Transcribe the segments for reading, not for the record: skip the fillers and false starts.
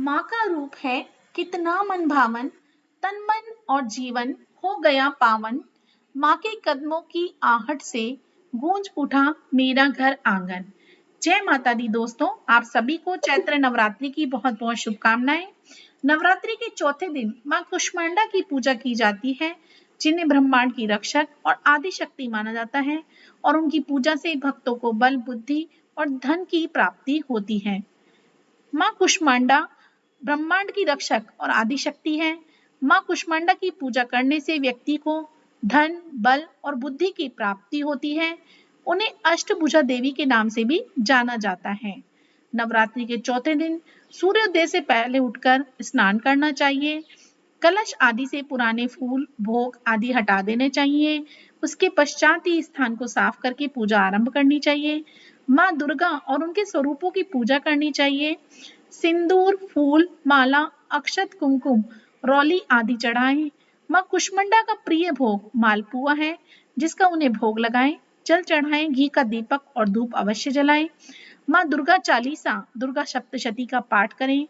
माँ का रूप है कितना मन भावन, तन मन और जीवन हो गया पावन। माँ के कदमों की आहट से गूंज उठा मेरा घर आंगन। जय माता दी दोस्तों, आप सभी को चैत्र नवरात्रि की बहुत बहुत शुभकामनाएं। नवरात्रि के चौथे दिन माँ कुष्मांडा की पूजा की जाती है, जिन्हें ब्रह्मांड की रक्षक और आदि शक्ति माना जाता है, और उनकी पूजा से भक्तों को बल, बुद्धि और धन की प्राप्ति होती है। माँ कुष्मांडा ब्रह्मांड की रक्षक और आदि शक्ति है। माँ कुष्मांडा की पूजा करने से व्यक्ति को धन, बल और बुद्धि की प्राप्ति होती है। उन्हें अष्टभुजा देवी के नाम से भी जाना जाता है। नवरात्रि के चौथे दिन सूर्योदय से पहले उठकर स्नान करना चाहिए। कलश आदि से पुराने फूल, भोग आदि हटा देने चाहिए। उसके पश्चात ही स्थान को साफ करके पूजा आरंभ करनी चाहिए। माँ दुर्गा और उनके स्वरूपों की पूजा करनी चाहिए। सिंदूर, फूल, माला, अक्षत, कुमकुम, रौली आदि चढ़ाएं। माँ कुष्मांडा का प्रिय भोग मालपुआ है, जिसका उन्हें भोग लगाएं। जल चढ़ाएं, घी का दीपक और धूप अवश्य जलाएं। माँ दुर्गा चालीसा, दुर्गा सप्तशती का पाठ करें।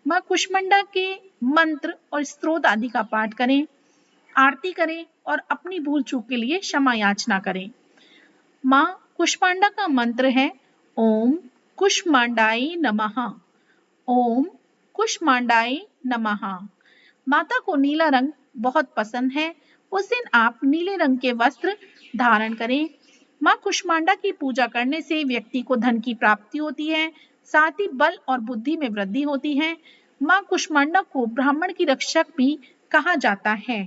माँ कुष्मांडा के मंत्र और स्तोत्र आदि का पाठ करें, आरती करें और अपनी भूल चूक के लिए क्षमा याचना करें। माँ कुष्मांडा का मंत्र है ओम कुष्मांडाय नमः। ओम कुष्मांडाय नमः। माता को नीला रंग बहुत पसंद है। उस दिन आप नीले रंग के वस्त्र धारण करें। माँ कुष्मांडा की पूजा करने से व्यक्ति को धन की प्राप्ति होती है, साथ ही बल और बुद्धि में वृद्धि होती है। माँ कुष्मांडा को ब्राह्मण की रक्षक भी कहा जाता है।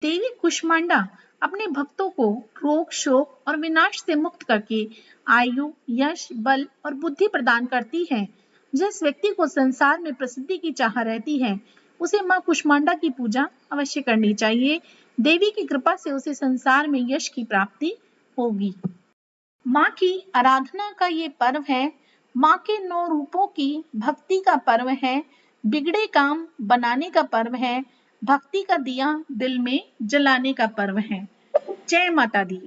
देवी कुष्मांडा अपने भक्तों को रोग, शोक और विनाश से मुक्त करके आयु, यश, बल और बुद्धि प्रदान करती है। जिस व्यक्ति को संसार में प्रसिद्धि की चाह रहती है, उसे माँ कुष्मांडा की पूजा अवश्य करनी चाहिए। देवी की कृपा से उसे संसार में यश की प्राप्ति होगी। माँ की आराधना का ये पर्व है। माँ के 9 रूपों की भक्ति का पर्व है। बिगड़े काम बनाने का पर्व है। भक्ति का दिया दिल में जलाने का पर्व है। जय माता दी।